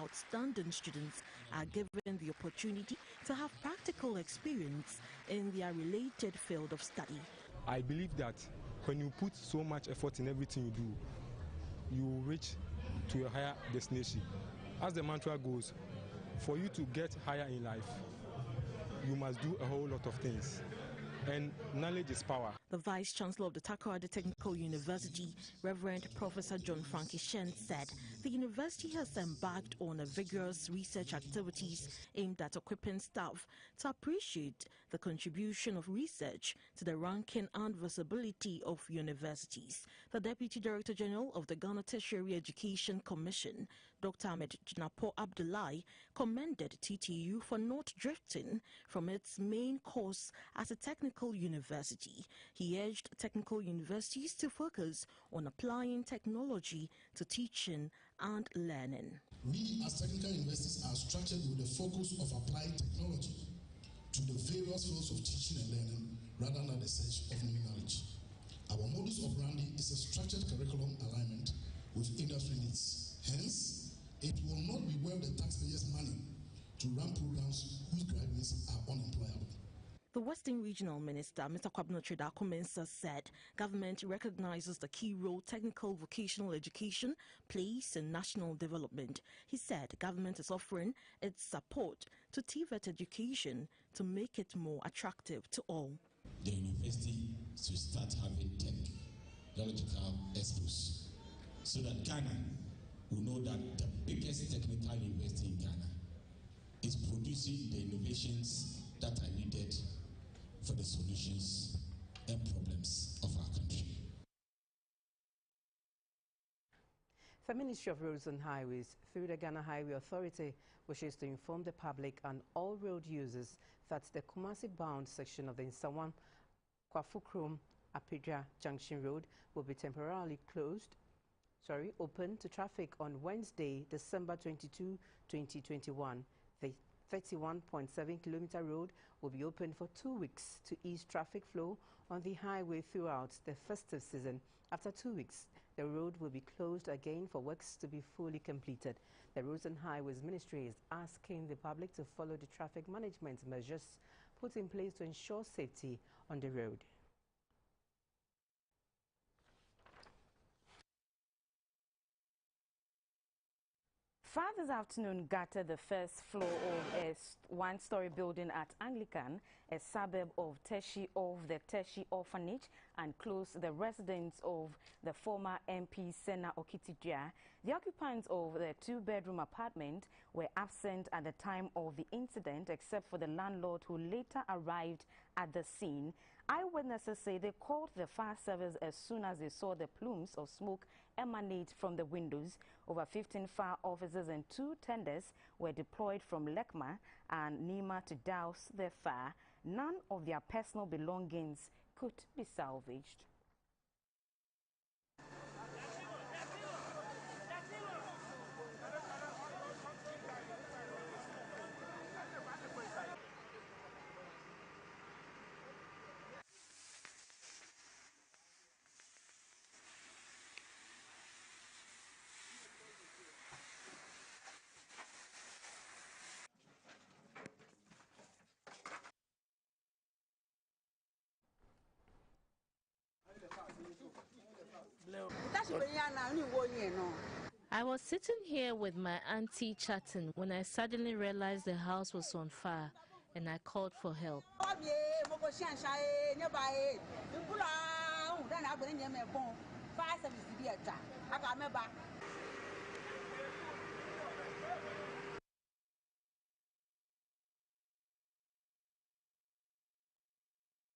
outstanding students are given the opportunity to have practical experience in their related field of study. I believe that when you put so much effort in everything you do, you will reach to a higher destination. As the mantra goes, for you to get higher in life, you must do a whole lot of things. And knowledge is power. The Vice Chancellor of the Takoradi Technical University, Reverend Professor John Frankie Shen, said the university has embarked on a vigorous research activities aimed at equipping staff to appreciate the contribution of research to the ranking and visibility of universities. The Deputy Director General of the Ghana Tertiary Education Commission, Dr. Ahmed Jinapo Abdullahi, commended TTU for not drifting from its main course as a technical university. He urged technical universities to focus on applying technology to teaching and learning. We as technical universities are structured with the focus of applying technology to the various fields of teaching and learning rather than the search of new knowledge. Our modus operandi is a structured curriculum alignment with industry needs. Hence, it will not be worth the taxpayers' money to run programs whose graduates are unemployable. The Western Regional Minister, Mr. Kwabena Tredako Mensah, said government recognizes the key role technical vocational education plays in national development. He said government is offering its support to TVET education to make it more attractive to all. The university should start having technological expos so that Ghana will know that the biggest technical university in Ghana is producing the innovations that are needed for the solutions and problems of our country. The Ministry of Roads and Highways, through the Ghana Highway Authority, wishes to inform the public and all road users that the Kumasi-bound section of the Nsawan Kwafukrom Apidra Junction Road will be temporarily open to traffic on Wednesday, December 22, 2021. The 31.7-kilometer road will be open for 2 weeks to ease traffic flow on the highway throughout the festive season. After 2 weeks, the road will be closed again for works to be fully completed. The Roads and Highways Ministry is asking the public to follow the traffic management measures put in place to ensure safety on the road. Far this afternoon gutted the first floor of a one-story building at Anglican, a suburb of Teshi, of the Teshi Orphanage, and closed the residence of the former MP Sena Okitidja. The occupants of the two-bedroom apartment were absent at the time of the incident, except for the landlord, who later arrived at the scene. Eyewitnesses say they called the fire service as soon as they saw the plumes of smoke emanate from the windows. Over 15 fire officers and 2 tenders were deployed from Lekma and Nima to douse the fire. None of their personal belongings could be salvaged. I was sitting here with my auntie chatting when I suddenly realized the house was on fire and I called for help.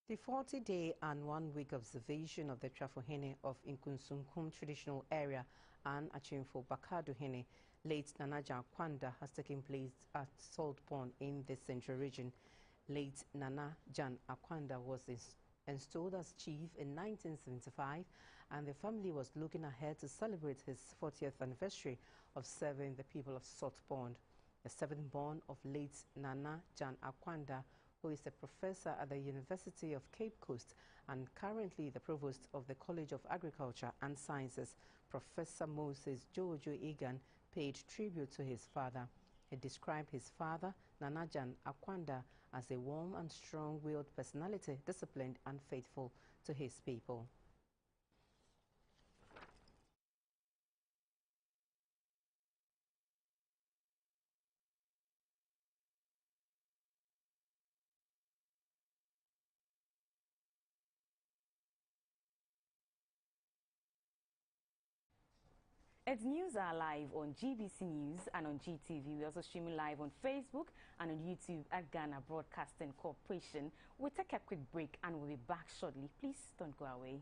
The 40-day and 1-week observation of the Trafohene of Inkunsunkum traditional area and Achimfo Bakadohene, late Nana Jan Kwanda, has taken place at Saltpond in the central region. Late Nana Jan Akwanda was installed as chief in 1975, and the family was looking ahead to celebrate his 40th anniversary of serving the people of Saltpond. The seventh born of late Nana Jan Akwanda, who is a professor at the University of Cape Coast and currently the provost of the College of Agriculture and Sciences, Professor Moses Jojo Egan, paid tribute to his father. He described his father, Nanajan Akwanda, as a warm and strong-willed personality, disciplined and faithful to his people. Its news are live on GBC News and on GTV. We're also streaming live on Facebook and on YouTube at Ghana Broadcasting Corporation. We'll take a quick break and we'll be back shortly. Please don't go away.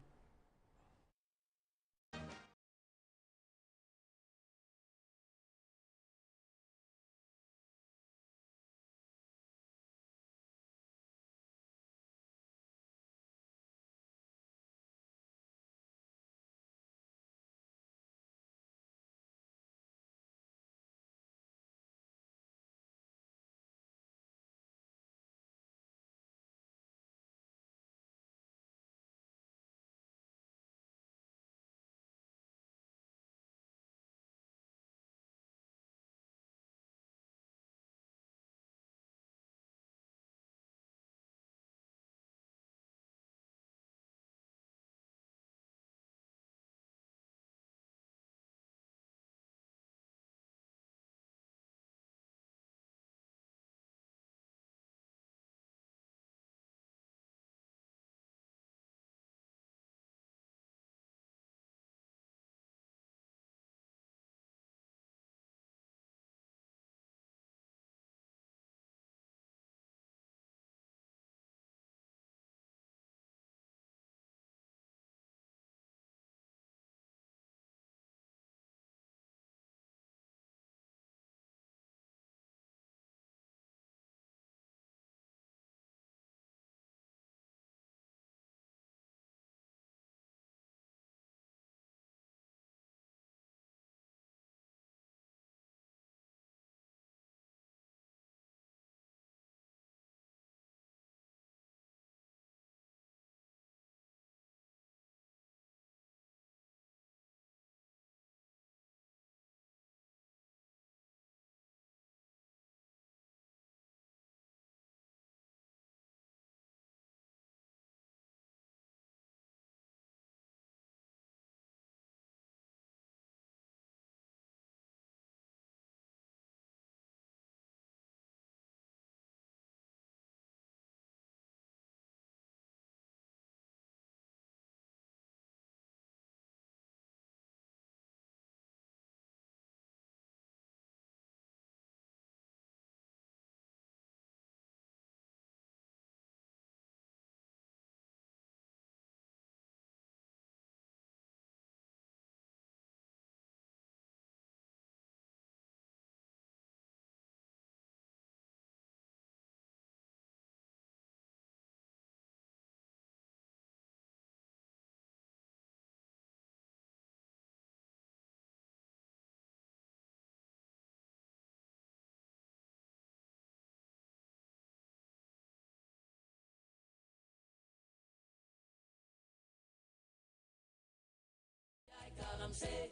Say,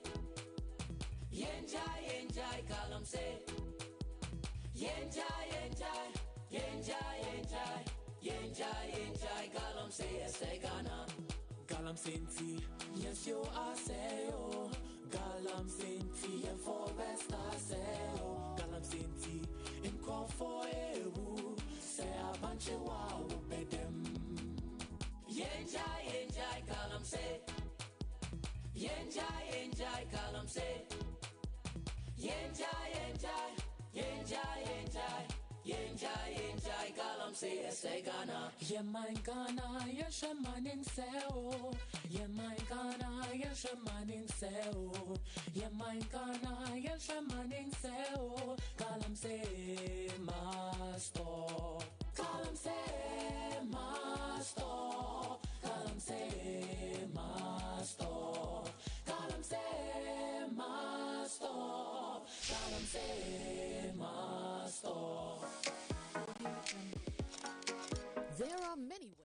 yenja, yenja, kalam say, yenja, yenja, yenja, yenja, yenja, yenja, kalam say, Ghana. Galam Sinti, yes you are say oh. Galam Sinti, and forest I say oh. Galam Sinti, in call for ewu, say a bunch of wow bedem. Yenja, yenja, kalam say. Yenja, yenja, kalam say. Yenja, yenja, yenja, yenja, yenja, yenja, kalam say, Ghana. Yeah, my Ghana, yeah, shaman in seo. Yeah, my Ghana, yeah, shaman in seo. Yeah, my Ghana, yeah, shaman in seo. Kalam say, master. Kalam say, master. Kalam say, master. Kalam say, master. Kalam say, master. There are many ways.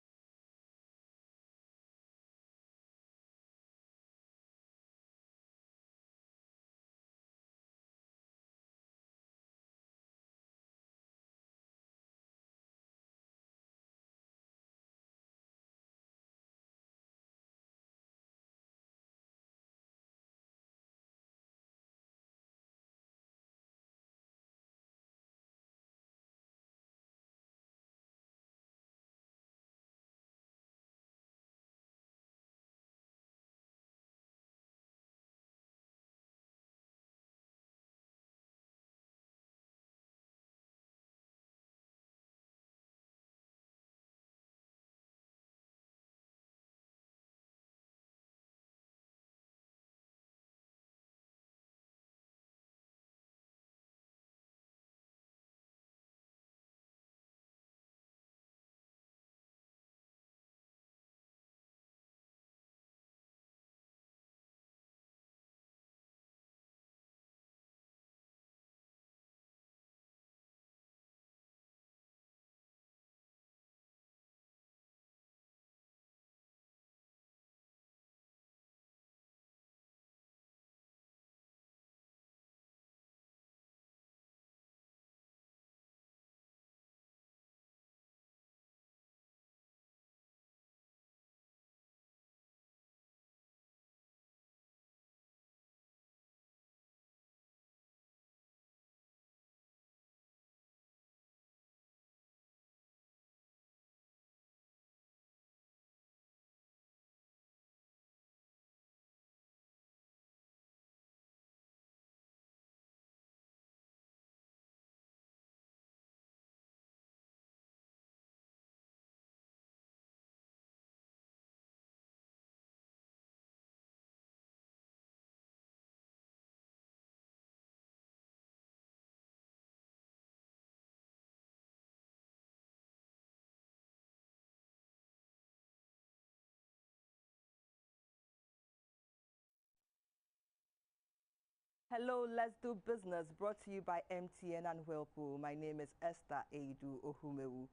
Hello, Let's Do Business, brought to you by MTN and Whirlpool. My name is Esther Eidu Ohumewu.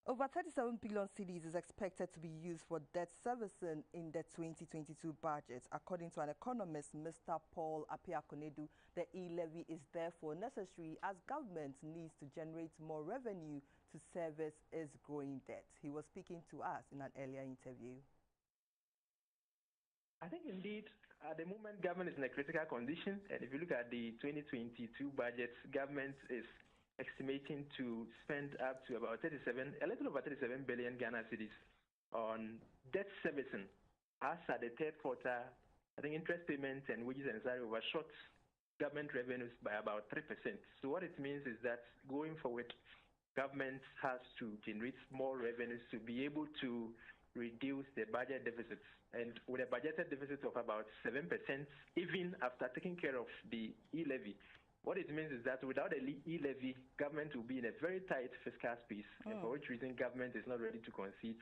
Over 37 billion cedis is expected to be used for debt servicing in the 2022 budget. According to an economist, Mr. Paul Apiakonedu, the e-levy is therefore necessary as government needs to generate more revenue to service its growing debt. He was speaking to us in an earlier interview. I think indeed, at the moment, government is in a critical condition. And if you look at the 2022 budget, government is estimating to spend up to about a little over 37 billion Ghana cedis on debt servicing. As at the third quarter, I think interest payments and wages and salary overshot government revenues by about 3%. So what it means is that going forward, government has to generate more revenues to be able to reduce the budget deficits. And with a budgeted deficit of about 7%, even after taking care of the e-levy, what it means is that without the e-levy, government will be in a very tight fiscal space, and for which reason government is not ready to concede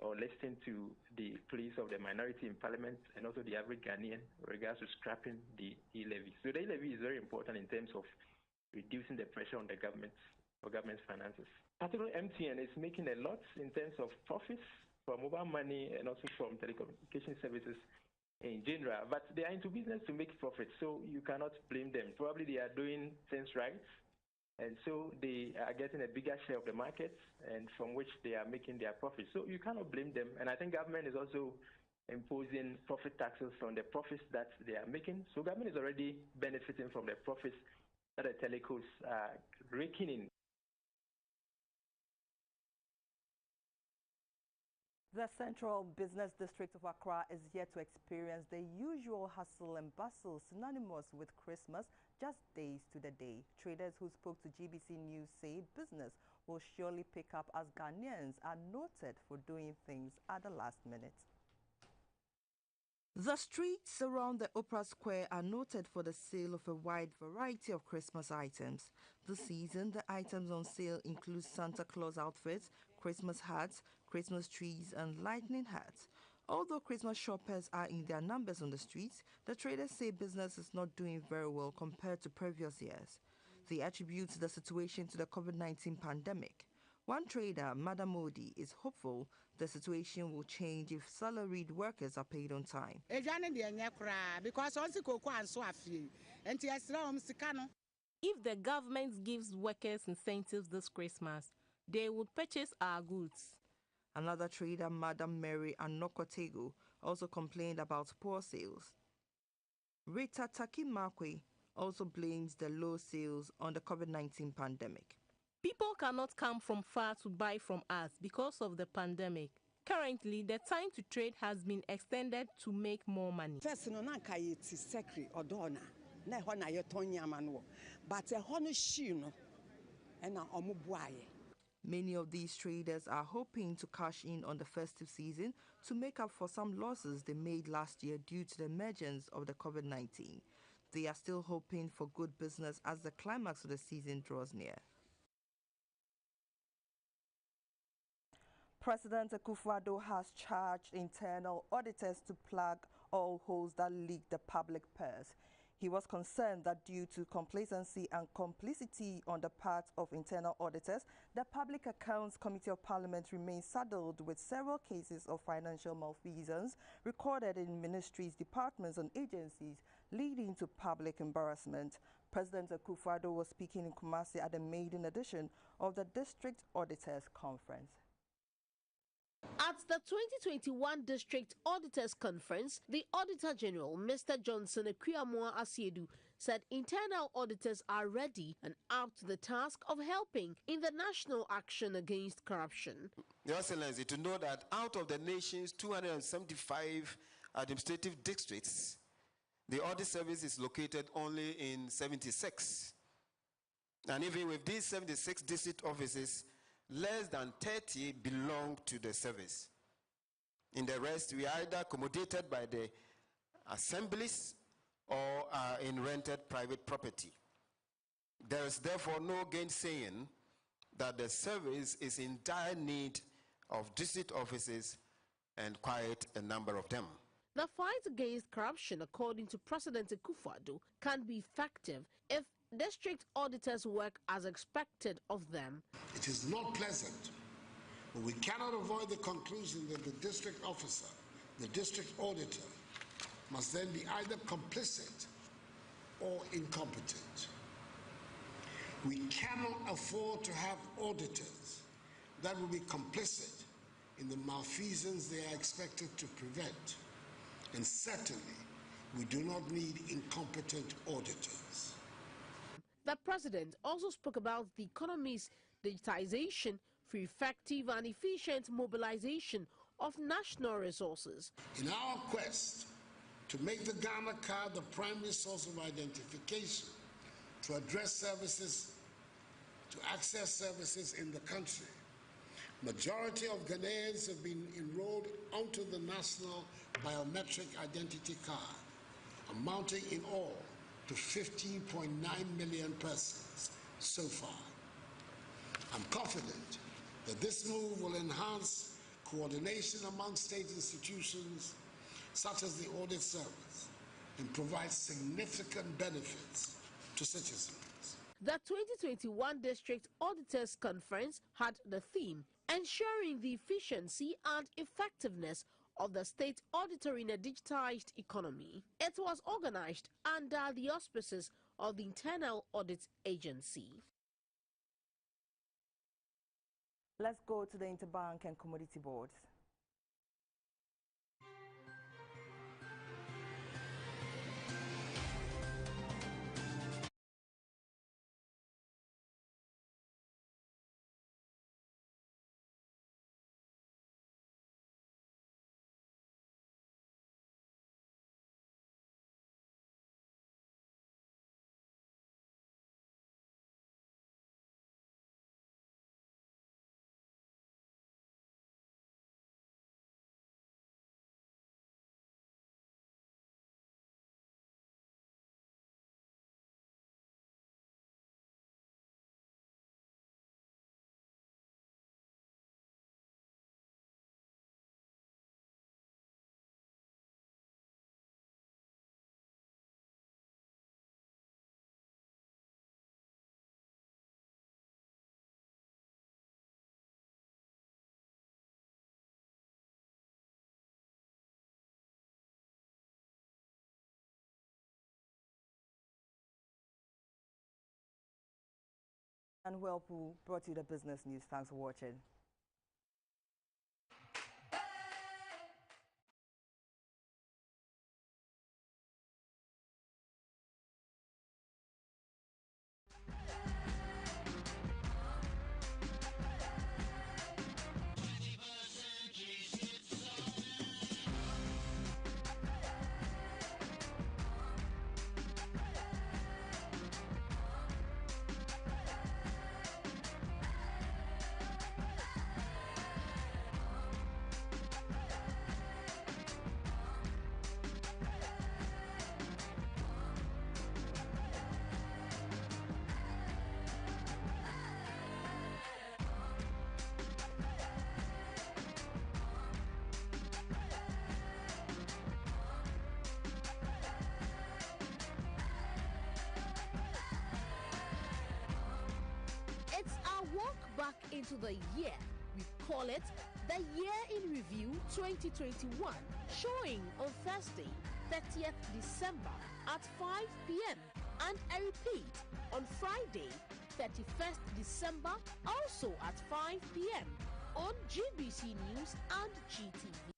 or listen to the pleas of the minority in parliament and also the average Ghanaian with regards to scrapping the e-levy. So the e-levy is very important in terms of reducing the pressure on the government or government's finances. Particularly MTN is making a lot in terms of profits from mobile money and also from telecommunication services in general, but they are into business to make profits, so you cannot blame them. Probably they are doing things right, and so they are getting a bigger share of the market, and from which they are making their profits. So you cannot blame them, and I think government is also imposing profit taxes on the profits that they are making. So government is already benefiting from the profits that the telecos are raking in. The Central Business District of Accra is yet to experience the usual hustle and bustle synonymous with Christmas, just days to the day. Traders who spoke to GBC News say business will surely pick up as Ghanaians are noted for doing things at the last minute. The streets around the Opera Square are noted for the sale of a wide variety of Christmas items. This season, the items on sale include Santa Claus outfits, Christmas hats, Christmas trees, and lightning hats. Although Christmas shoppers are in their numbers on the streets, the traders say business is not doing very well compared to previous years. They attribute the situation to the COVID-19 pandemic. One trader, Madam Modi, is hopeful the situation will change if salaried workers are paid on time. If the government gives workers incentives this Christmas, they would purchase our goods. Another trader, Madam Mary Anokotego, also complained about poor sales. Rita Takimakwe also blames the low sales on the COVID-19 pandemic. People cannot come from far to buy from us because of the pandemic. Currently, the time to trade has been extended to make more money. Many of these traders are hoping to cash in on the festive season to make up for some losses they made last year due to the emergence of the COVID-19. They are still hoping for good business as the climax of the season draws near. President Akufo-Addo has charged internal auditors to plug all holes that leak the public purse. He was concerned that due to complacency and complicity on the part of internal auditors, the Public Accounts Committee of Parliament remains saddled with several cases of financial malfeasance recorded in ministries, departments and agencies, leading to public embarrassment. President Akufo-Addo was speaking in Kumasi at the maiden edition of the District Auditors Conference. At the 2021 District Auditors Conference, the Auditor General, Mr. Johnson Ekuyamwa Asiedu, said internal auditors are ready and up to the task of helping in the national action against corruption. Your Excellency, to know that out of the nation's 275 administrative districts, the audit service is located only in 76. And even with these 76 district offices, less than 30 belong to the service. In the rest, we are either accommodated by the assemblies or are in rented private property. There is therefore no gainsaying that the service is in dire need of district offices and quite a number of them. The fight against corruption, according to President Akufo-Addo, can be effective if district auditors work as expected of them. It is not pleasant, but we cannot avoid the conclusion that the district officer, the district auditor, must then be either complicit or incompetent. We cannot afford to have auditors that will be complicit in the malfeasance they are expected to prevent. And certainly, we do not need incompetent auditors. The president also spoke about the economy's digitization for effective and efficient mobilization of national resources. In our quest to make the Ghana card the primary source of identification, to address services, to access services in the country, majority of Ghanaians have been enrolled onto the National Biometric Identity Card, amounting in all to 15.9 million persons so far. I'm confident that this move will enhance coordination among state institutions such as the Audit Service and provide significant benefits to citizens. The 2021 District Auditors Conference had the theme ensuring the efficiency and effectiveness of the state auditor in a digitized economy. It was organized under the auspices of the Internal Audit Agency. Let's go to the Interbank and Commodity Boards. And Whirlpool brought you the business news. Thanks for watching. It's our walk back into the year. We call it the Year in Review 2021, showing on Thursday, 30th December at 5 p.m. and I repeat on Friday, 31st December, also at 5 p.m. on GBC News and GTV.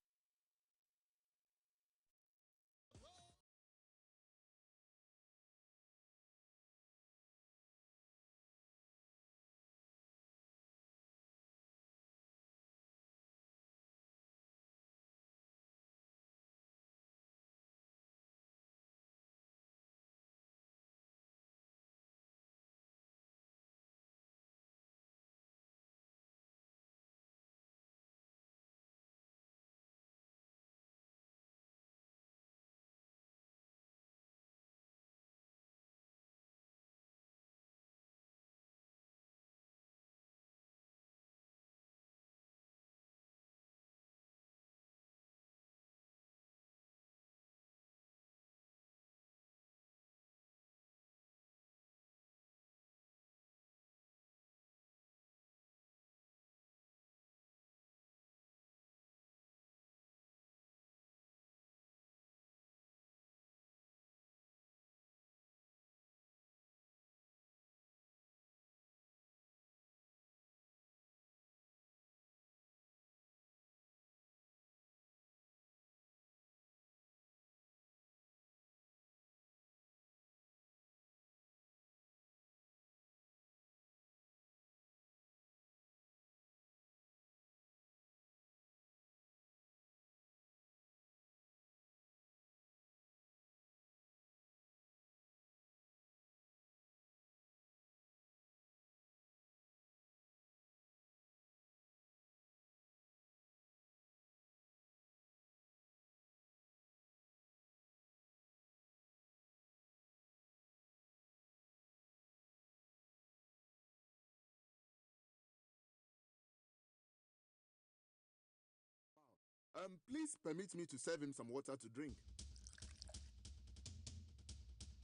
Please permit me to serve him some water to drink.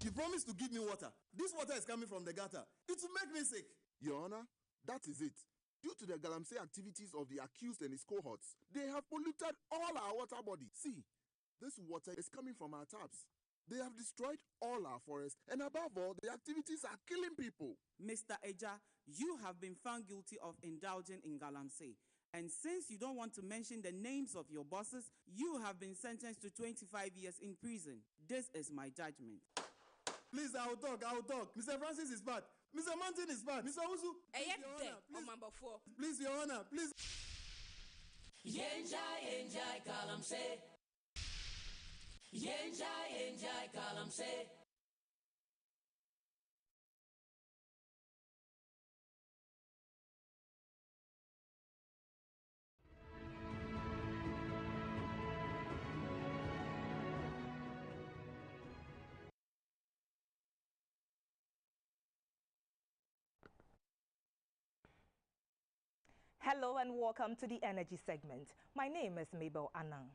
You promised to give me water. This water is coming from the gutter. It will make me sick. Your Honor, that is it. Due to the galamsey activities of the accused and his cohorts, they have polluted all our water bodies. See, this water is coming from our taps. They have destroyed all our forests, and above all, the activities are killing people. Mr. Eja, you have been found guilty of indulging in galamsey. And since you don't want to mention the names of your bosses, you have been sentenced to 25 years in prison. This is my judgment. Please, I will talk. Mr. Francis is bad. Mr. Mountain is bad. Mr. Uzu, please, Your Honor, please. Yenjai kalamse. Yenjai kalamse. Hello and welcome to the Energy segment. My name is Mabel Anang.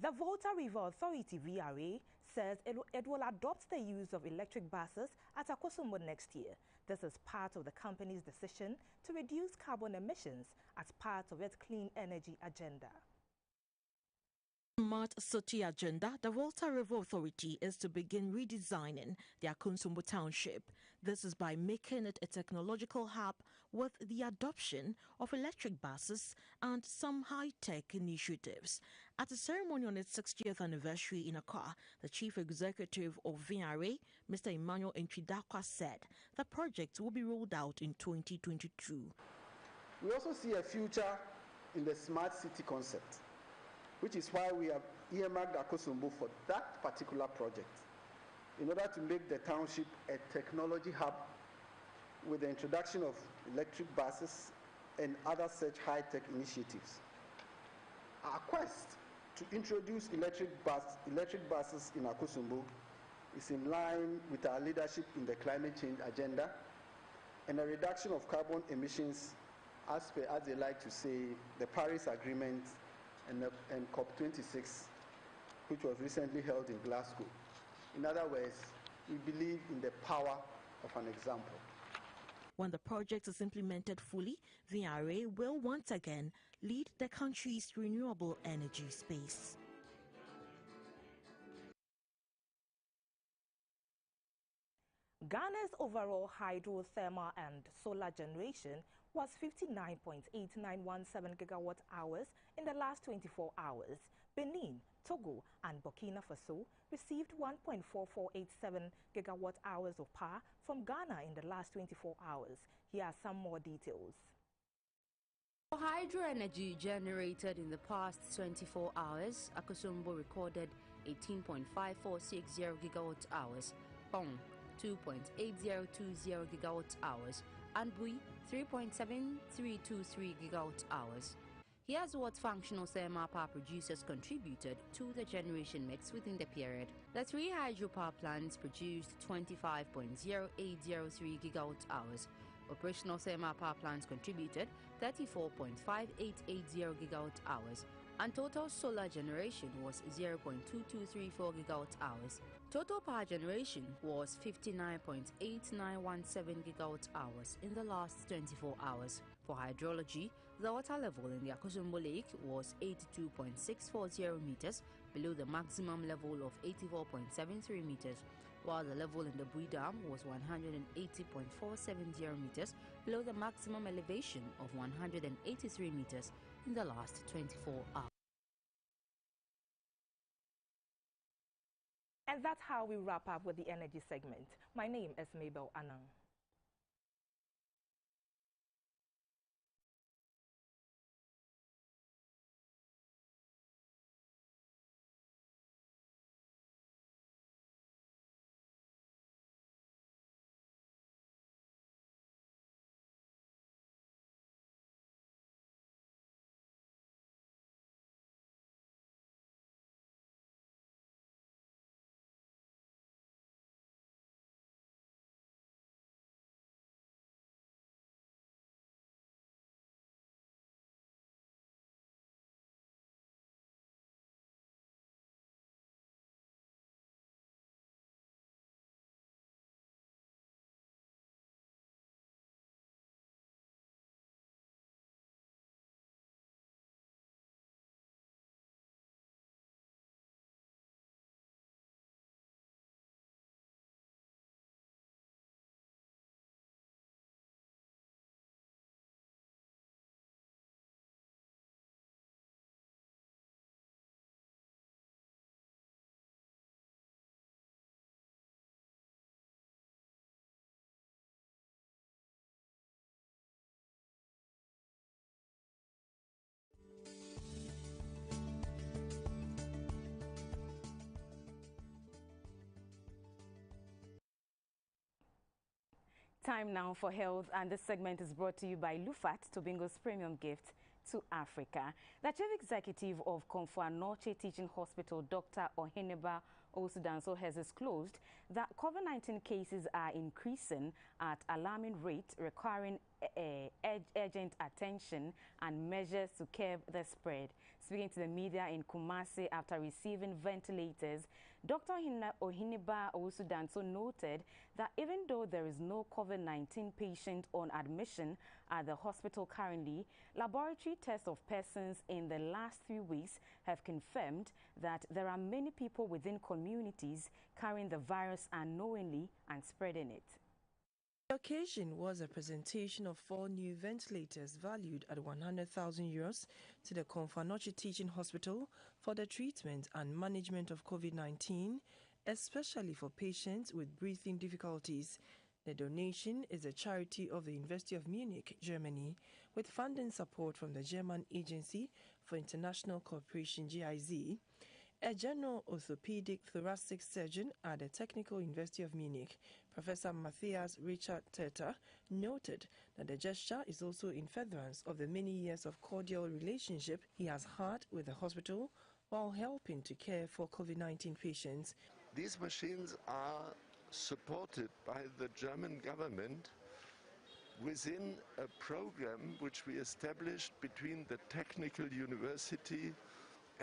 The Volta River Authority, VRA, says it will adopt the use of electric buses at Akosombo next year. This is part of the company's decision to reduce carbon emissions as part of its clean energy agenda. Smart City agenda, the Volta River Authority is to begin redesigning the Akosombo township. This is by making it a technological hub with the adoption of electric buses and some high-tech initiatives. At a ceremony on its 60th anniversary in Accra, the chief executive of VRA, Mr. Emmanuel Entridakwa, said the project will be rolled out in 2022. We also see a future in the smart city concept, which is why we have earmarked Akosombo for that particular project, in order to make the township a technology hub with the introduction of electric buses and other such high-tech initiatives. Our quest to introduce electric buses in Akosombo is in line with our leadership in the climate change agenda and a reduction of carbon emissions as they like to say, the Paris Agreement and COP26, which was recently held in Glasgow. In other words, we believe in the power of an example. When the project is implemented fully, VRA will once again lead the country's renewable energy space. Ghana's overall hydrothermal and solar generation was 59.8917 gigawatt hours in the last 24 hours. Benin, Togo, and Burkina Faso received 1.4487 gigawatt hours of power from Ghana in the last 24 hours. Here are some more details. For hydro energy generated in the past 24 hours, Akosombo recorded 18.5460 gigawatt hours, Pong 2.8020 gigawatt hours, and Bui 3.7323 gigawatt hours. Here's what functional thermal power producers contributed to the generation mix within the period. The three hydropower plants produced 25.0803 gigawatt hours. Operational thermal power plants contributed 34.5880 gigawatt hours, and total solar generation was 0.2234 gigawatt hours. Total power generation was 59.8917 gigawatt hours in the last 24 hours. For hydrology, the water level in the Akosombo Lake was 82.640 meters, below the maximum level of 84.73 meters, while the level in the Bui Dam was 180.470 meters, below the maximum elevation of 183 meters in the last 24 hours. And that's how we wrap up with the energy segment. My name is Mabel Anang. Time now for health, and this segment is brought to you by Lufat, Tobingo's premium gift to Africa. The chief executive of Komfo-Anokye Teaching Hospital, Dr. Oheneba Osudanso, has disclosed that COVID-19 cases are increasing at alarming rate, requiring urgent attention and measures to curb the spread. Speaking to the media in Kumasi after receiving ventilators, Dr. Oheneba Osudanso noted that even though there is no COVID-19 patient on admission at the hospital currently, laboratory tests of persons in the last 3 weeks have confirmed that there are many people within communities carrying the virus unknowingly and spreading it. The occasion was a presentation of 4 new ventilators valued at 100,000 euros to the Komfo-Anokye Teaching Hospital for the treatment and management of COVID-19, especially for patients with breathing difficulties. The donation is a charity of the University of Munich, Germany, with funding support from the German Agency for International Cooperation, GIZ. A general orthopedic thoracic surgeon at the Technical University of Munich, Professor Matthias Richard Teter, noted that the gesture is also in furtherance of the many years of cordial relationship he has had with the hospital while helping to care for COVID-19 patients. These machines are supported by the German government within a program which we established between the Technical University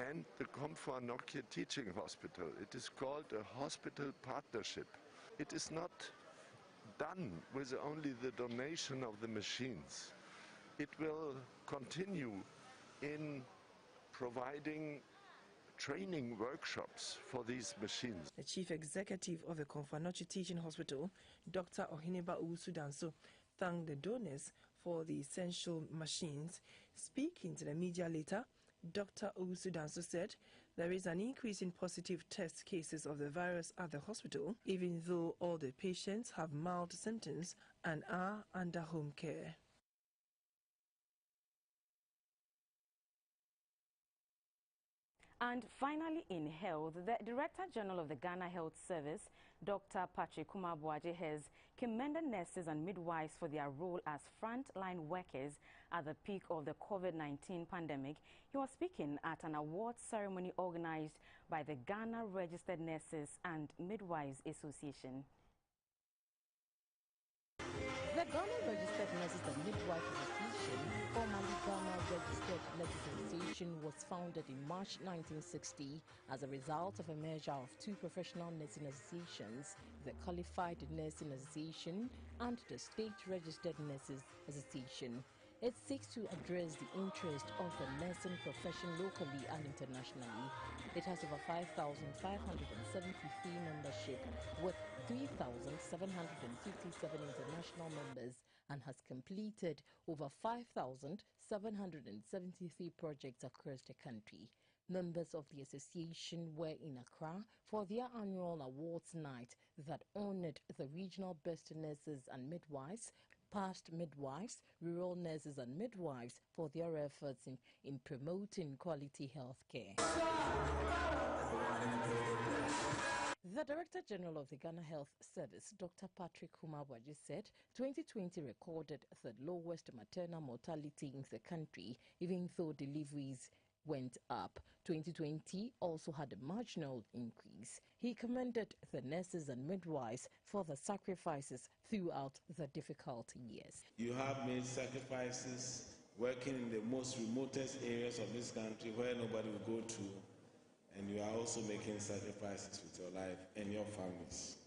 and the Komfo-Anokye Teaching Hospital. It is called a hospital partnership. It is not done with only the donation of the machines. It will continue in providing training workshops for these machines. The chief executive of the Komfo-Anokye Teaching Hospital, Dr. Oheneba Osudanso, thanked the donors for the essential machines. Speaking to the media later, Dr. Osudanso said there is an increase in positive test cases of the virus at the hospital, even though all the patients have mild symptoms and are under home care. And finally, in health, the Director General of the Ghana Health Service, Dr. Patrick Kumar-Boaje, has commended nurses and midwives for their role as frontline workers at the peak of the COVID-19 pandemic. He was speaking at an awards ceremony organized by the Ghana Registered Nurses and Midwives Association. The Ghana Registered Nurses and Midwives Association, formerly Ghana Registered Nurses Association, was founded in March 1960 as a result of a merger of 2 professional nursing associations, the Qualified Nursing Association and the State Registered Nurses Association. It seeks to address the interest of the nursing profession locally and internationally. It has over 5,573 membership with 3,757 international members and has completed over 5,773 projects across the country. Members of the association were in Accra for their annual awards night that honored the regional best nurses and midwives, past midwives, rural nurses and midwives for their efforts in promoting quality health care. The Director General of the Ghana Health Service, Dr. Patrick Kumar-Boaje, said 2020 recorded the lowest maternal mortality in the country, even though deliveries went up. 2020 also had a marginal increase. He commended the nurses and midwives for the sacrifices throughout the difficult years. You have made sacrifices working in the most remotest areas of this country where nobody will go to, and you are also making sacrifices with your life and your families.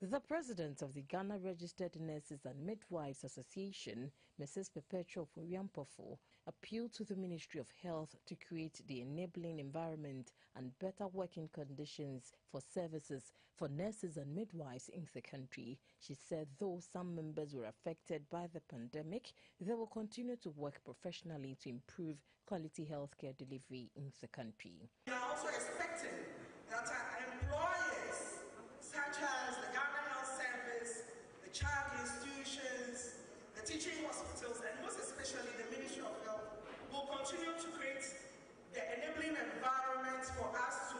The president of the Ghana Registered Nurses and Midwives Association, Mrs. Perpetual Furiampofo, appealed to the Ministry of Health to create the enabling environment and better working conditions for services for nurses and midwives in the country. She said though some members were affected by the pandemic, they will continue to work professionally to improve quality healthcare delivery in the country. We are also expecting that our employers, such as the Ghana Health Service, the child institutions, the teaching hospitals, and most especially the Ministry of Health, will continue to create the enabling environment for us to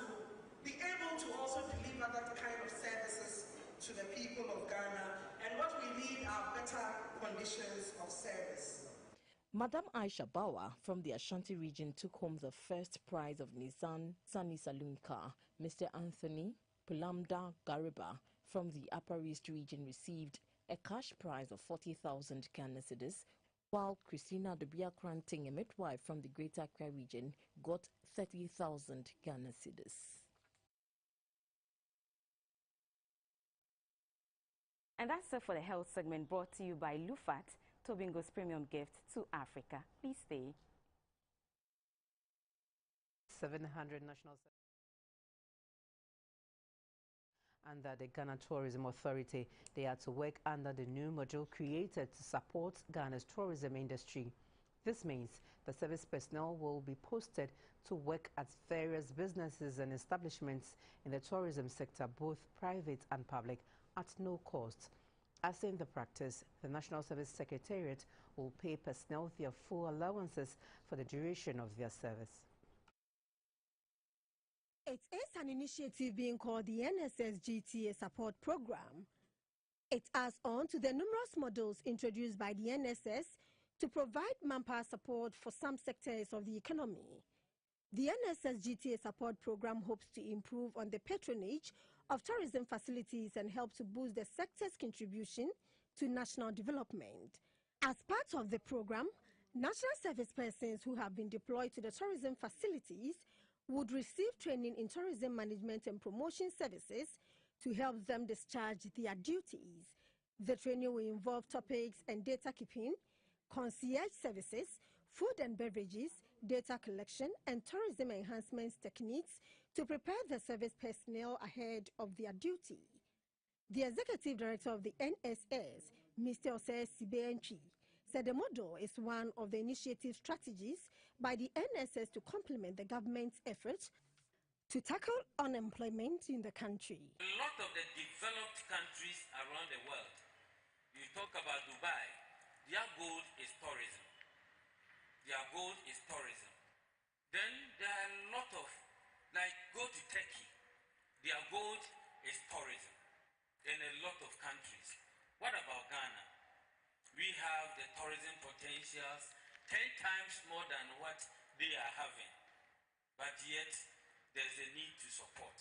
be able to also deliver that kind of services to the people of Ghana. And what we need have better conditions of service. Madam Aisha Bawa from the Ashanti region took home the first prize of Nissan Sunny Saloon car. Mr. Anthony Pulamda Gariba from the Upper East region received a cash prize of 40,000 Ghana cedis, while Christina Dubia Kranting, a midwife from the Greater Accra region, got 30,000 Ghana cedis. And that's it for the health segment, brought to you by Lufat, Tobingo's premium gift to Africa. Please stay. 700 national under the Ghana Tourism Authority. They are to work under the new module created to support Ghana's tourism industry. This means the service personnel will be posted to work at various businesses and establishments in the tourism sector, both private and public, at no cost. As in the practice, the National Service Secretariat will pay personnel their full allowances for the duration of their service. It is an initiative being called the NSS GTA Support Program. It adds on to the numerous models introduced by the NSS to provide manpower support for some sectors of the economy. The NSS GTA Support Program hopes to improve on the patronage of tourism facilities and help to boost the sector's contribution to national development. As part of the program, national service persons who have been deployed to the tourism facilities would receive training in tourism management and promotion services to help them discharge their duties. The training will involve topics and data keeping, concierge services, food and beverages, data collection, and tourism enhancement techniques to prepare the service personnel ahead of their duty. The Executive Director of the NSS, Mr. Osei Sibenchi, said the model is one of the initiative strategies by the NSS to complement the government's efforts to tackle unemployment in the country. A lot of the developed countries around the world, you talk about Dubai, their goal is tourism. Their goal is tourism. Then there are a lot of, like go to Turkey, their goal is tourism. In a lot of countries. What about Ghana? We have the tourism potentials 10 times more than what they are having, but yet there's a need to support.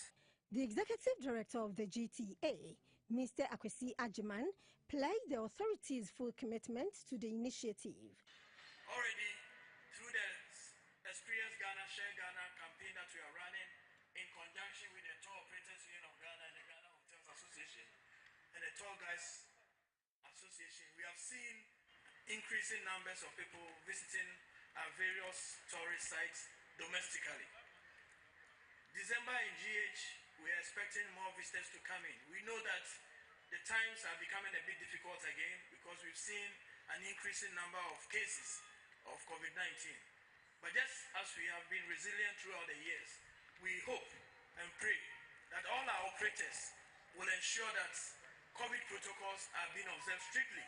The Executive Director of the GTA, Mr. Akwesi Ajiman, pledged the authority's full commitment to the initiative. Already, through the Experience Ghana, Share Ghana campaign that we are running in conjunction with the Tour Operators Union of Ghana and the Ghana Hotels Association and the Tour Guides Association, we have seen increasing numbers of people visiting our various tourist sites domestically. December in GH, we are expecting more visitors to come in. We know that the times are becoming a bit difficult again because we've seen an increasing number of cases of COVID-19. But just as we have been resilient throughout the years, we hope and pray that all our operators will ensure that COVID protocols are being observed strictly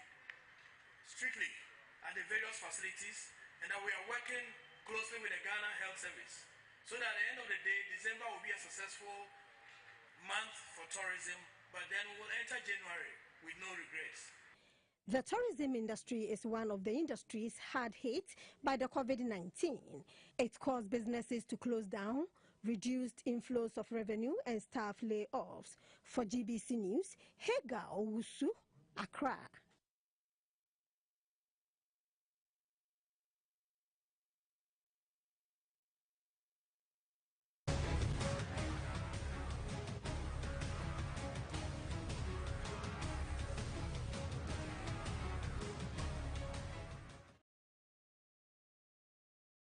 at the various facilities, and that we are working closely with the Ghana Health Service so that at the end of the day, December will be a successful month for tourism, but then we will enter January with no regrets. The tourism industry is one of the industries hard hit by the COVID-19. It caused businesses to close down, reduced inflows of revenue, and staff layoffs. For GBC News, Hega Owusu, Accra.